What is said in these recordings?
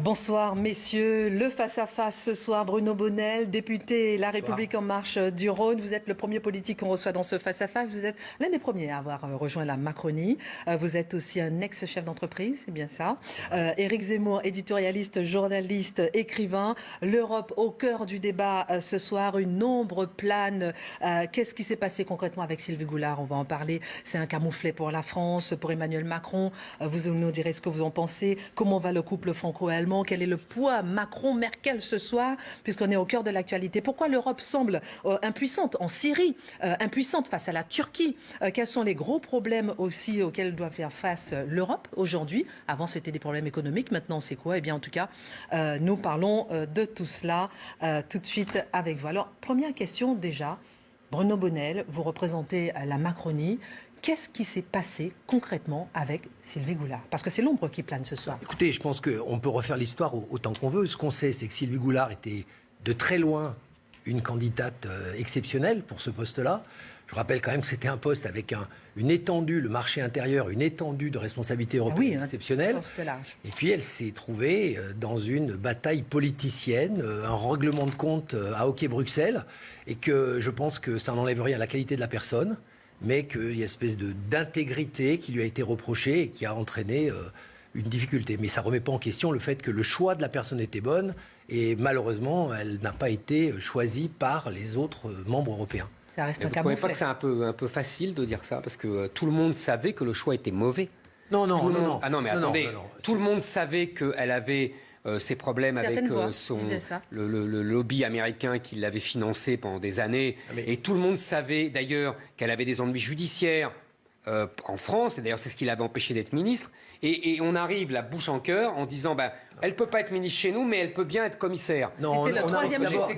Bonsoir messieurs, le face-à-face ce soir, Bruno Bonnell, député La République En Marche du Rhône. Vous êtes le premier politique qu'on reçoit dans ce face-à-face, vous êtes l'un des premiers à avoir rejoint la Macronie. Vous êtes aussi un ex-chef d'entreprise, c'est bien ça. Éric Zemmour, éditorialiste, journaliste, écrivain. L'Europe au cœur du débat ce soir, une ombre plane. Qu'est-ce qui s'est passé concrètement avec Sylvie Goulard? On va en parler. C'est un camouflet pour la France, pour Emmanuel Macron. Vous nous direz ce que vous en pensez. Comment va le couple franco-allemand? Quel est le poids Macron-Merkel ce soir, puisqu'on est au cœur de l'actualité? Pourquoi l'Europe semble impuissante en Syrie, impuissante face à la Turquie? Quels sont les gros problèmes aussi auxquels doit faire face l'Europe aujourd'hui? Avant, c'était des problèmes économiques. Maintenant, c'est quoi? Eh bien, en tout cas, nous parlons de tout cela tout de suite avec vous. Alors, première question déjà. Bruno Bonnell, vous représentez la Macronie. Qu'est-ce qui s'est passé concrètement avec Sylvie Goulard? Parce que c'est l'ombre qui plane ce soir. Écoutez, je pense qu'on peut refaire l'histoire autant qu'on veut. Ce qu'on sait, c'est que Sylvie Goulard était de très loin une candidate exceptionnelle pour ce poste-là. Je rappelle quand même que c'était un poste avec une étendue, le marché intérieur, une étendue de responsabilité européenne exceptionnelle. Et puis elle s'est trouvée dans une bataille politicienne, un règlement de compte à Hockey-Bruxelles, et que je pense que ça n'enlève rien à la qualité de la personne, mais qu'il y a une espèce d'intégrité qui lui a été reprochée et qui a entraîné une difficulté. Mais ça ne remet pas en question le fait que le choix de la personne était bon, et malheureusement, elle n'a pas été choisie par les autres membres européens. Ça reste un camouflet. Vous ne trouvez pas que c'est un peu facile de dire ça? Parce que tout le monde savait que le choix était mauvais. Non. Ah non, mais attendez, tout le monde savait qu'elle avait ses problèmes avec le lobby américain qui l'avait financé pendant des années. Et tout le monde savait d'ailleurs qu'elle avait des ennuis judiciaires en France. Et d'ailleurs, c'est ce qui l'avait empêché d'être ministre. Et on arrive la bouche en cœur en disant elle ne peut pas être ministre chez nous, mais elle peut bien être commissaire. Non,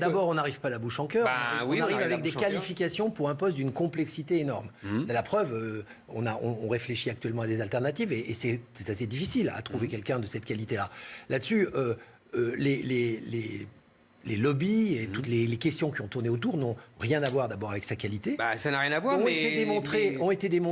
d'abord, on n'arrive pas la bouche en cœur. On arrive avec des qualifications pour un poste d'une complexité énorme. La preuve, on réfléchit actuellement à des alternatives et c'est assez difficile à trouver quelqu'un de cette qualité-là. Là-dessus, les lobbies et toutes les questions qui ont tourné autour n'ont rien à voir d'abord avec sa qualité. Ça n'a rien à voir, ont été démontrés.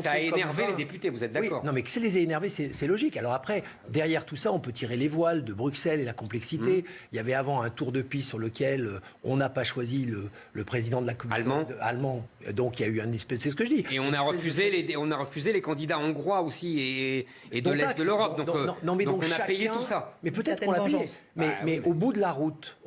Ça a énervé les députés, vous êtes d'accord? Oui, non, mais que ça les a énervés, c'est logique. Alors après, derrière tout ça, on peut tirer les voiles de Bruxelles et la complexité. Il y avait avant un tour de piste sur lequel on n'a pas choisi le président de la commission allemand. Donc il y a eu un espèce, c'est ce que je dis. Et on a refusé les candidats hongrois aussi et de l'Est de l'Europe. Donc on a payé tout ça. Mais peut-être qu'on l'a payé. Mais au bout de la route,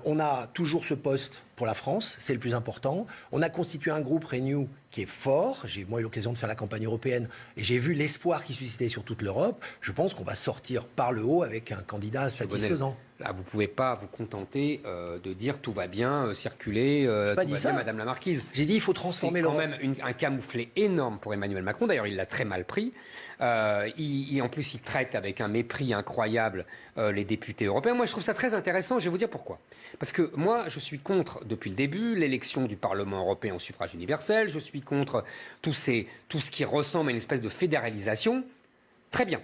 on a toujours ce poste pour la France, c'est le plus important. On a constitué un groupe Renew qui est fort. J'ai moi eu l'occasion de faire la campagne européenne et j'ai vu l'espoir qui suscitait sur toute l'Europe. Je pense qu'on va sortir par le haut avec un candidat satisfaisant. Là, vous ne pouvez pas vous contenter de dire tout va bien, circuler, tout va bien, Madame la Marquise. J'ai dit il faut transformer l'Europe. C'est quand même un camouflet énorme pour Emmanuel Macron. D'ailleurs, il l'a très mal pris. En plus, il traite avec un mépris incroyable les députés européens. Moi, je trouve ça très intéressant. Je vais vous dire pourquoi. Parce que moi, je suis contre, depuis le début, l'élection du Parlement européen au suffrage universel. Je suis contre tout ce qui ressemble à une espèce de fédéralisation. Très bien.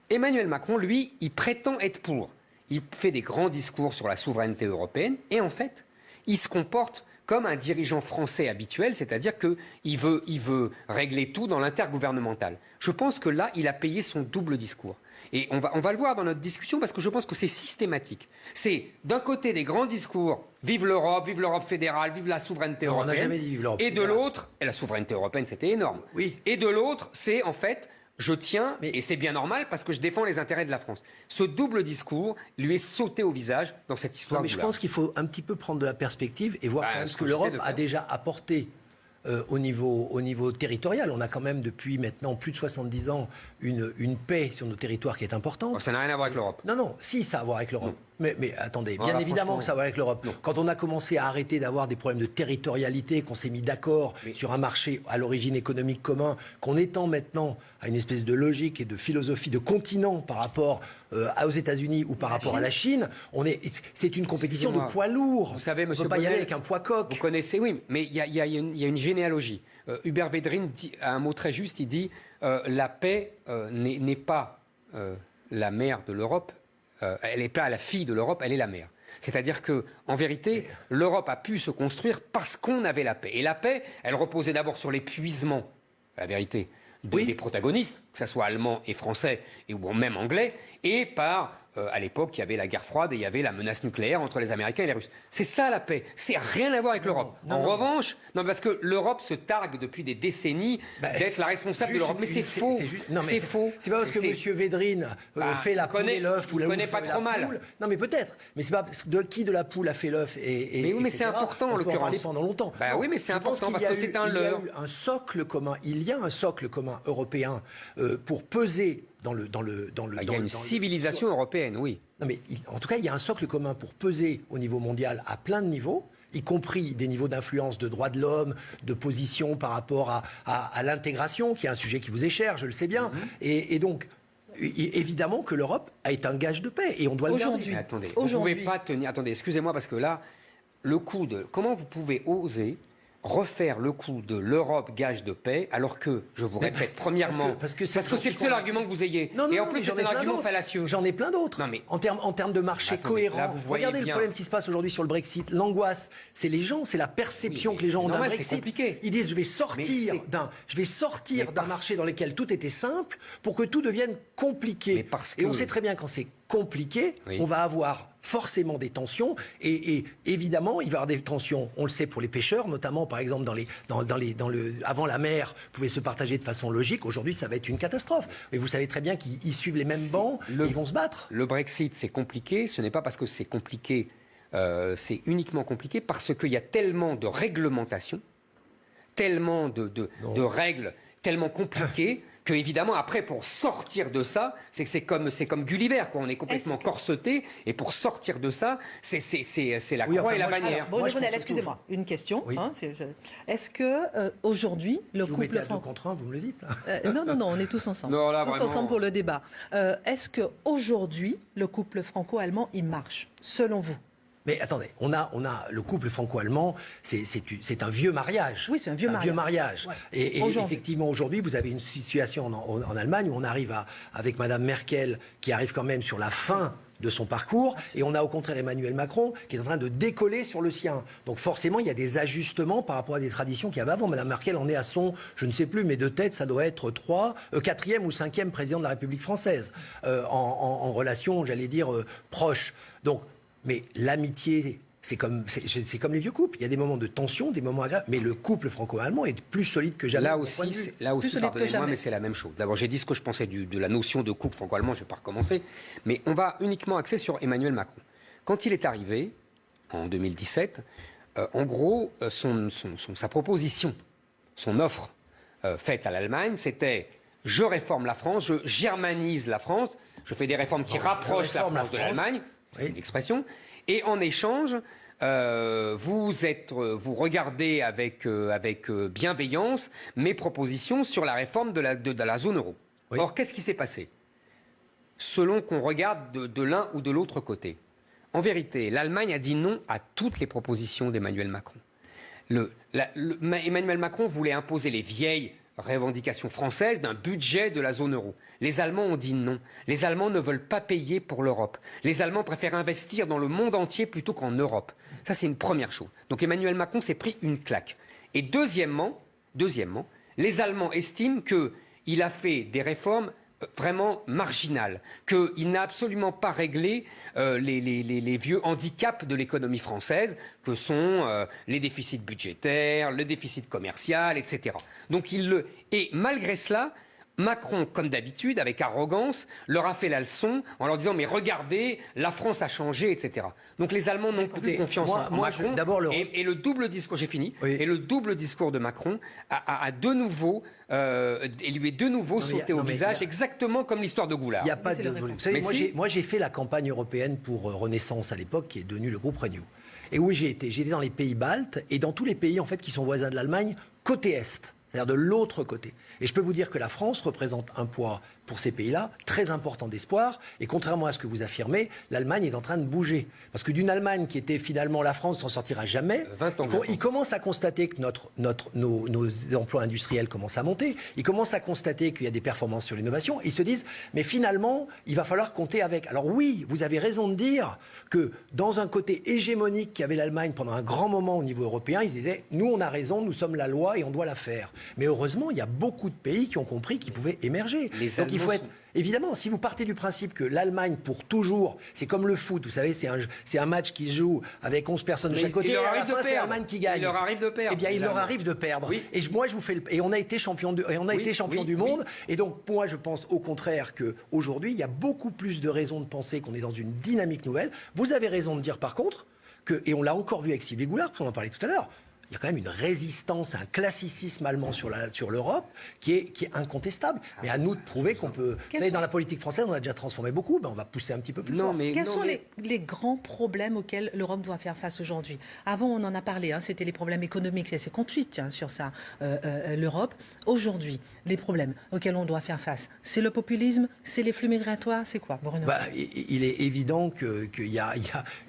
Emmanuel Macron, lui, il prétend être pour. Il fait des grands discours sur la souveraineté européenne et en fait, il se comporte comme un dirigeant français habituel, c'est-à-dire qu'il veut régler tout dans l'intergouvernemental. Je pense que là, il a payé son double discours. Et on va le voir dans notre discussion parce que je pense que c'est systématique. C'est d'un côté des grands discours, vive l'Europe fédérale, vive la souveraineté européenne. On n'a jamais dit vive l'Europe fédérale. Et de l'autre, et la souveraineté européenne, c'était énorme. Oui. Et de l'autre, c'est en fait... Je tiens, et c'est bien normal, parce que je défends les intérêts de la France. Ce double discours lui est sauté au visage dans cette histoire. Non, mais je pense qu'il faut un petit peu prendre de la perspective et voir ce que l'Europe a déjà apporté au niveau territorial. On a quand même depuis maintenant plus de 70 ans une paix sur nos territoires qui est importante. Ça n'a rien à voir avec l'Europe. Non, si, ça a à voir avec l'Europe. Mais attendez, bien évidemment que ça va avec l'Europe. Quand on a commencé à arrêter d'avoir des problèmes de territorialité, qu'on s'est mis d'accord sur un marché à l'origine économique commun, qu'on étend maintenant à une espèce de logique et de philosophie de continent par rapport aux États-Unis ou par rapport à la Chine, c'est une compétition de poids lourds. Vous savez, monsieur on ne peut pas y Bonnell, aller avec un poids coq. Vous connaissez, oui, mais il y a une généalogie. Hubert Védrine a un mot très juste, il dit la paix n'est pas la mère de l'Europe. Elle n'est pas la fille de l'Europe, elle est la mère. C'est-à-dire que, en vérité, l'Europe a pu se construire parce qu'on avait la paix. Et la paix, elle reposait d'abord sur l'épuisement, la vérité, des protagonistes, que ce soit allemand et français, ou même anglais, et par... à l'époque, il y avait la guerre froide et il y avait la menace nucléaire entre les Américains et les Russes. C'est ça la paix. C'est rien à voir avec l'Europe. En revanche, non, parce que l'Europe se targue depuis des décennies d'être la responsable de l'Europe. Mais c'est faux. C'est faux. C'est pas parce que M. Védrine fait la poule et l'œuf ou la connaît pas trop mal. Poule. Non, mais peut-être. Mais c'est pas parce que qui de la poule a fait l'œuf mais oui, mais c'est important en l'occurrence. On peut en parler pendant longtemps. Oui, mais c'est important parce que c'est un leurre. Il y a un socle commun européen pour peser dans le. Il y a une civilisation européenne, oui. Non, mais en tout cas, il y a un socle commun pour peser au niveau mondial à plein de niveaux, y compris des niveaux d'influence de droits de l'homme, de position par rapport à l'intégration, qui est un sujet qui vous est cher, je le sais bien. Et donc, évidemment que l'Europe est un gage de paix, et on doit le garder. Mais attendez, vous ne pouvez pas tenir... Attendez, excusez-moi, parce que là, le coup de... Comment vous pouvez oser refaire le coup de l'Europe gage de paix, alors que, je vous répète, premièrement, parce que c'est le seul argument que vous ayez. Et en plus, c'est un argument fallacieux. J'en ai plein d'autres. En termes de marché cohérent. Regardez le problème qui se passe aujourd'hui sur le Brexit. L'angoisse, c'est les gens, c'est la perception que les gens ont d'un Brexit. Ils disent, je vais sortir d'un marché dans lequel tout était simple pour que tout devienne compliqué. Et on sait très bien quand c'est compliqué, on va avoir forcément des tensions et évidemment il va y avoir des tensions, on le sait pour les pêcheurs notamment, par exemple avant la mer pouvait se partager de façon logique. Aujourd'hui ça va être une catastrophe et vous savez très bien qu'ils suivent les mêmes bancs et ils vont se battre. Le Brexit c'est compliqué, ce n'est pas parce que c'est compliqué, c'est uniquement compliqué parce qu'il y a tellement de réglementations, tellement de règles tellement compliquées que évidemment après pour sortir de ça, c'est comme Gulliver, quoi. On est complètement corseté et pour sortir de ça, c'est la croix et la bannière. Excusez-moi, une question. Oui. Est-ce que aujourd'hui le couple vous mettez à 2 contre 1, vous me le dites. Non, on est tous ensemble. Non, là, tous vraiment... ensemble pour le débat. Est-ce que aujourd'hui le couple franco-allemand il marche selon vous? Mais attendez, on a le couple franco-allemand, c'est un vieux mariage. Oui, c'est un vieux mariage. Ouais. Et effectivement, aujourd'hui, vous avez une situation en Allemagne où on arrive avec Madame Merkel, qui arrive quand même sur la fin de son parcours, et on a au contraire Emmanuel Macron qui est en train de décoller sur le sien. Donc forcément, il y a des ajustements par rapport à des traditions qu'il y avait avant. Madame Merkel en est à son, je ne sais plus, mais de tête, ça doit être 4e ou 5e président de la République française, en relation, j'allais dire, proche. Donc, mais l'amitié, c'est comme les vieux couples. Il y a des moments de tension, des moments agréables, mais le couple franco-allemand est plus solide que jamais. Là aussi, pardonnez-moi, mais c'est la même chose. D'abord, j'ai dit ce que je pensais de la notion de couple franco-allemand, je ne vais pas recommencer, mais on va uniquement axer sur Emmanuel Macron. Quand il est arrivé, en 2017, en gros, sa proposition, son offre faite à l'Allemagne, c'était « je réforme la France, je germanise la France, je fais des réformes qui rapprochent la France de l'Allemagne ». C'est une expression. Et en échange, vous regardez avec bienveillance mes propositions sur la réforme de la zone euro. Oui. Or, qu'est-ce qui s'est passé? Selon qu'on regarde de l'un ou de l'autre côté. En vérité, l'Allemagne a dit non à toutes les propositions d'Emmanuel Macron. Emmanuel Macron voulait imposer les vieilles revendication française d'un budget de la zone euro. Les Allemands ont dit non. Les Allemands ne veulent pas payer pour l'Europe. Les Allemands préfèrent investir dans le monde entier plutôt qu'en Europe. Ça, c'est une première chose. Donc Emmanuel Macron s'est pris une claque. Et deuxièmement, les Allemands estiment qu'il a fait des réformes vraiment marginales, qu'il n'a absolument pas réglé les vieux handicaps de l'économie française, que sont les déficits budgétaires, le déficit commercial, etc. Donc et malgré cela, Macron, comme d'habitude, avec arrogance, leur a fait la leçon en leur disant « mais regardez, la France a changé, etc. » Donc les Allemands n'ont plus confiance en Macron. Et le double discours, j'ai fini, et le double discours de Macron a de nouveau, lui est de nouveau sauté au visage, exactement comme l'histoire de Goulard. Il n'y a pas de... Vous savez, moi j'ai fait la campagne européenne pour Renaissance à l'époque, qui est devenu le groupe Renew. Et où j'ai été dans les pays baltes et dans tous les pays en fait qui sont voisins de l'Allemagne, côté Est. C'est-à-dire de l'autre côté. Et je peux vous dire que la France représente un poids pour ces pays-là très important d'espoir. Et contrairement à ce que vous affirmez, l'Allemagne est en train de bouger. Parce que d'une Allemagne qui était finalement la France s'en sortira jamais, 20 ans, il commence à constater que nos emplois industriels commencent à monter. Ils commencent à constater qu'il y a des performances sur l'innovation. Ils se disent, mais finalement, il va falloir compter avec. Alors oui, vous avez raison de dire que dans un côté hégémonique qu'avait l'Allemagne pendant un grand moment au niveau européen, ils disaient, nous on a raison, nous sommes la loi et on doit la faire. Mais heureusement, il y a beaucoup de pays qui ont compris qu'ils pouvaient émerger. Donc il faut être... Évidemment, si vous partez du principe que l'Allemagne, pour toujours, c'est comme le foot, vous savez, c'est un match qui se joue avec 11 personnes de chaque côté, et à la fin, c'est l'Allemagne qui gagne. Il leur arrive de perdre. Eh bien, il leur arrive de perdre. Oui. Et moi, je vous fais et on a été champion du monde. Et donc, moi, je pense au contraire qu'aujourd'hui, il y a beaucoup plus de raisons de penser qu'on est dans une dynamique nouvelle. Vous avez raison de dire, par contre, et on l'a encore vu avec Sylvie Goulard, on en parlait tout à l'heure, il y a quand même une résistance, un classicisme allemand sur l'Europe qui est incontestable. Mais à nous de prouver qu'on peut... Vous savez, dans la politique française, on a déjà transformé beaucoup, on va pousser un petit peu plus fort. Quels sont les grands problèmes auxquels l'Europe doit faire face aujourd'hui? Avant, on en a parlé, c'était les problèmes économiques, c'est conduite sur ça, l'Europe. Aujourd'hui, les problèmes auxquels on doit faire face, c'est le populisme, c'est les flux migratoires, c'est quoi, Bruno? Il est évident qu'il y a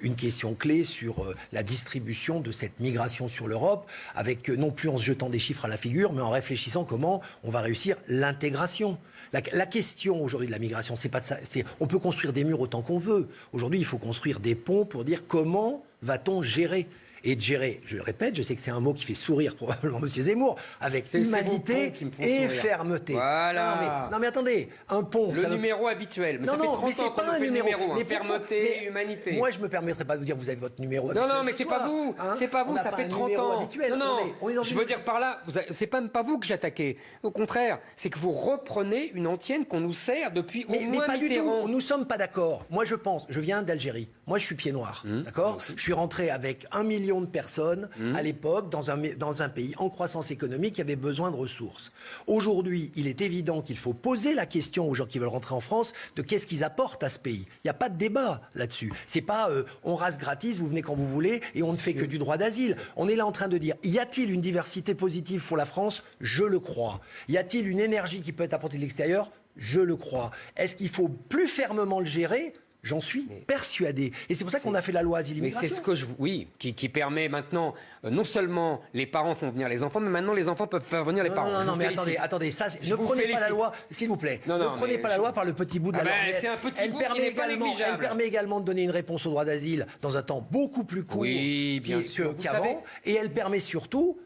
une question clé sur la distribution de cette migration sur l'Europe, avec non plus en se jetant des chiffres à la figure, mais en réfléchissant comment on va réussir l'intégration. La question aujourd'hui de la migration, c'est pas de ça. On peut construire des murs autant qu'on veut. Aujourd'hui, il faut construire des ponts pour dire comment va-t-on gérer. Et de gérer, je le répète, je sais que c'est un mot qui fait sourire probablement M. Zemmour, avec humanité et fermeté. Voilà. Non mais attendez, un pont... Le numéro habituel. Mais ça fait 30 ans qu'on fait le numéro. Fermeté, humanité. Moi, je ne me permettrai pas de vous dire que vous avez votre numéro habituel. Non, mais c'est pas vous. C'est pas vous, ça fait 30 ans. Non, je veux dire par là, c'est même pas vous que j'attaquais. Au contraire, c'est que vous reprenez une antienne qu'on nous sert depuis au moins Mais pas Mitterrand. du tout, nous ne sommes pas d'accord. Moi, je viens d'Algérie. Moi, je suis pied noir, d'accord ? Je suis rentré avec 1 million de personnes à l'époque dans un pays en croissance économique qui avait besoin de ressources. Aujourd'hui, il est évident qu'il faut poser la question aux gens qui veulent rentrer en France de qu'est-ce qu'ils apportent à ce pays. Il n'y a pas de débat là-dessus. C'est pas on rase gratis, vous venez quand vous voulez et on ne fait que du droit d'asile. On est là en train de dire, y a-t-il une diversité positive pour la France ? Je le crois. Y a-t-il une énergie qui peut être apportée de l'extérieur ? Je le crois. Est-ce qu'il faut plus fermement le gérer ? J'en suis persuadé. Et c'est pour ça qu'on a fait la loi asile-immigration. Mais c'est ce que qui permet maintenant, non seulement les parents font venir les enfants, mais maintenant les enfants peuvent faire venir les parents. Non, mais attendez, ça, ne prenez pas la loi, s'il vous plaît. Ne prenez pas la loi par le petit bout de la lorgnette. C'est un petit bout qui n'est pas négligeable. Elle permet également de donner une réponse au droit d'asile dans un temps beaucoup plus court qu'avant. Et elle permet surtout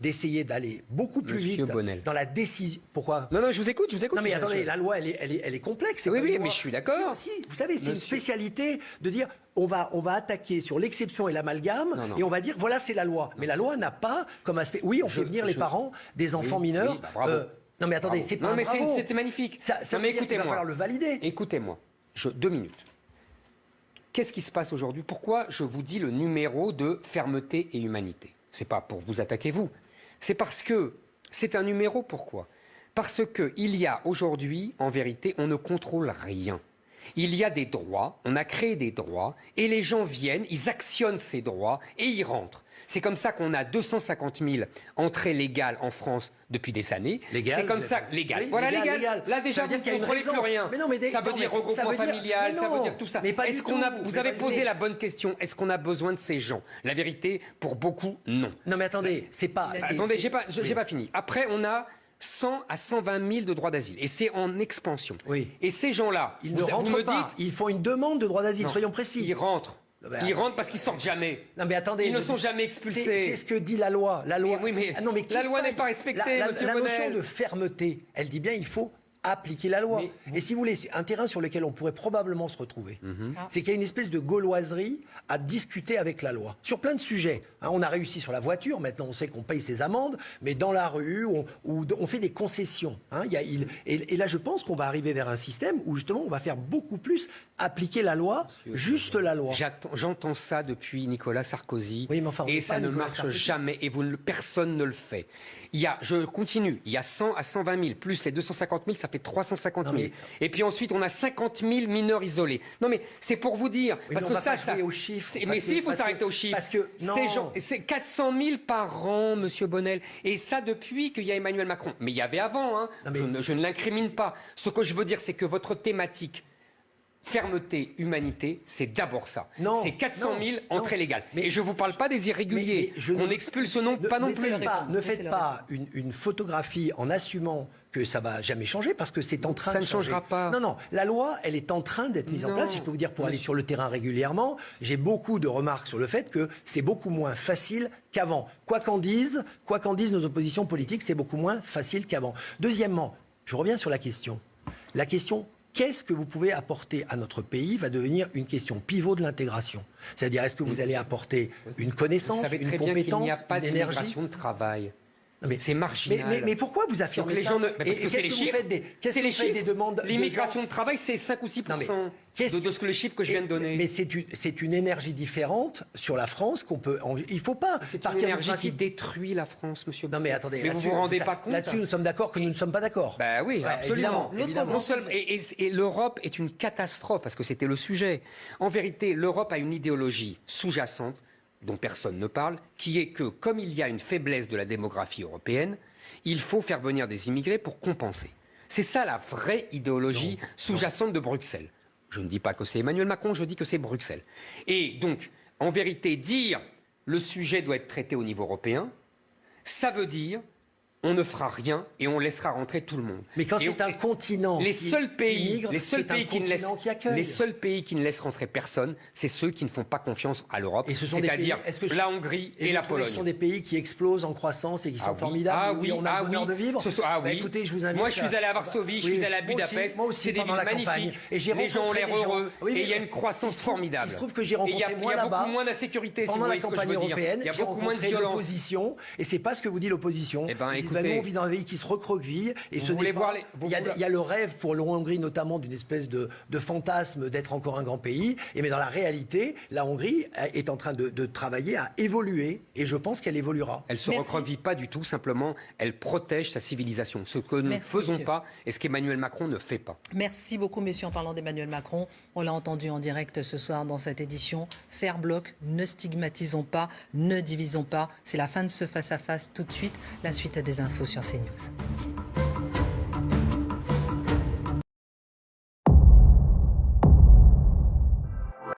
d'essayer d'aller beaucoup plus vite dans la décision. Pourquoi ? Non, je vous écoute. Non, mais attendez, la loi, elle est complexe. Oui, mais je suis d'accord. Si, vous savez, c'est une spécialité de dire on va attaquer sur l'exception et l'amalgame et on va dire voilà, c'est la loi. Mais la loi n'a pas comme aspect. Oui, on fait venir les parents des enfants mineurs. Oui, bravo. Non, mais attendez, c'est pas non, mais bravo. c'était magnifique. Ça veut dire qu'il va falloir le valider. Écoutez-moi, 2 minutes. Qu'est-ce qui se passe aujourd'hui ? Pourquoi je vous dis le numéro de fermeté et humanité ? C'est pas pour vous attaquer vous. C'est parce que c'est un numéro. Pourquoi ? Parce qu'il y a aujourd'hui, en vérité, on ne contrôle rien. Il y a des droits, on a créé des droits, et les gens viennent, ils actionnent ces droits et ils rentrent. C'est comme ça qu'on a 250 000 entrées légales en France depuis des années. Légal, c'est comme ça, légal. Oui, voilà, légal. Là déjà, vous ne contrôlez plus rien. Ça veut dire regroupement familial, ça veut dire tout ça. Est-ce qu'on a, vous avez posé la bonne question, est-ce qu'on a besoin de ces gens ? La vérité, pour beaucoup, non. Non mais attendez, c'est pas... Attendez, j'ai pas fini. Après, on a 100 à 120 000 de droits d'asile. Et c'est en expansion. Oui. Et ces gens-là, ils ne rentrent pas. Ils font une demande de droit d'asile, soyons précis. Ils rentrent. Ils rentrent parce qu'ils sortent jamais. Non mais attendez, ils ne sont jamais expulsés. C'est ce que dit la loi. La loi. Mais la loi n'est pas respectée, monsieur Bonnel. La notion de fermeté, elle dit bien il faut appliquer la loi. Et si vous voulez, un terrain sur lequel on pourrait probablement se retrouver, c'est qu'il y a une espèce de gauloiserie à discuter avec la loi. Sur plein de sujets. On a réussi sur la voiture, maintenant on sait qu'on paye ses amendes, mais dans la rue, on fait des concessions. Et là, je pense qu'on va arriver vers un système où justement on va faire beaucoup plus appliquer la loi, juste la loi. J'entends ça depuis Nicolas Sarkozy, oui, mais enfin, et ça ne marche jamais, et personne ne le fait. Je continue, il y a 100 à 120 000, plus les 250 000, ça fait 350 000. Et puis ensuite, on a 50 000 mineurs isolés. Non mais c'est pour vous dire, parce que ça... Mais si, il faut s'arrêter aux chiffres. Parce que, non. C'est 400 000 par an, monsieur Bonnel. Et ça, depuis qu'il y a Emmanuel Macron. Mais il y avait avant, je ne l'incrimine pas. Ce que je veux dire, c'est que votre thématique fermeté, humanité, c'est d'abord ça. Non, c'est 400 000 non, entrées non. légales. Mais- Et je ne vous parle pas des irréguliers, qu'on expulse non, pas non plus. Ne faites pas une photographie en assumant que ça va jamais changer, parce que c'est en train Ça de ne changer. changera pas. Non, elle est en train d'être mise en Non. place. Je peux vous dire, pour aller sur le terrain régulièrement, j'ai beaucoup de remarques sur le fait que c'est beaucoup moins facile qu'avant. Quoi qu'en disent nos oppositions politiques, c'est beaucoup moins facile qu'avant. Deuxièmement, je reviens sur la question. La question, qu'est-ce que vous pouvez apporter à notre pays va devenir une question pivot de l'intégration. C'est-à-dire, est-ce que vous allez apporter une connaissance, Vous savez une très bien qu'il compétence, n'y a pas une énergie? d'immigration de travail. Non, mais C'est marginal. Mais pourquoi vous affirmez Donc les ça? gens parce que c'est les chiffres. Qu'est-ce que vous faites des demandes L'immigration de travail, c'est 5 ou 6% de ce que le chiffre que je viens de donner. Mais c'est une énergie différente sur la France qu'on peut. Il ne faut pas C'est une partir du énergie qui principe. détruit la France, monsieur. Non mais attendez. Mais vous vous rendez pas compte. Là-dessus, nous sommes d'accord que nous ne sommes pas d'accord. Ben oui, Ouais, absolument. évidemment. Non seulement- et l'Europe est une catastrophe, parce que c'était le sujet. En vérité, l'Europe a une idéologie sous-jacente, dont personne ne parle, qui est que, comme il y a une faiblesse de la démographie européenne, il faut faire venir des immigrés pour compenser. C'est ça la vraie idéologie sous-jacente de Bruxelles. Je ne dis pas que c'est Emmanuel Macron, je dis que c'est Bruxelles. Et donc, en vérité, dire le sujet doit être traité au niveau européen, ça veut dire on ne fera rien et on laissera rentrer tout le monde. Mais quand c'est un continent les qui seuls pays, migre, les seuls c'est un pays qui ne laissent, continent qui accueille. les seuls pays qui ne laissent rentrer personne, c'est ceux qui ne font pas confiance à l'Europe, Et ce sont des c'est-à-dire pays- est-ce que la Hongrie et vous la trouvez que Pologne. Ce sont des pays qui explosent en croissance et qui sont oui. formidables. Ah où oui, on a le bonheur de vivre. Ah Bah, oui. écoutez, je vous invite. Moi, je suis allé à Varsovie, je suis allé à Budapest. Moi aussi, c'est des villes pendant la campagne. magnifiques. Et j'ai les gens ont rencontré l'air des gens. heureux. Oui, mais et il y a une croissance formidable. Il se trouve que j'ai Et il y rencontré a moi là-bas. beaucoup moins d'insécurité, si vous Pendant la voyez ce que je campagne veux dire. européenne, Il y a j'ai beaucoup moins de rencontré violence. l'opposition, et c'est pas ce que vous dit l'opposition. Eh ben, Ils disent, écoutez, nous, on vit dans un pays qui se recroqueville, et vous ce voulez n'est pas. voir Il y a le rêve pour la Hongrie, notamment, d'une espèce de fantasme d'être encore un grand pays. Mais dans la réalité, la Hongrie est en train de travailler à évoluer, et je pense qu'elle évoluera. Elle ne se Merci. recreville pas du tout, simplement, elle protège sa civilisation. Ce que nous ne Merci, faisons monsieur. pas et ce qu'Emmanuel Macron ne fait pas. Merci beaucoup, messieurs, en parlant d'Emmanuel Macron. On l'a entendu en direct ce soir dans cette édition. Faire bloc, ne stigmatisons pas, ne divisons pas. C'est la fin de ce face-à-face tout de suite. La suite des infos sur CNews.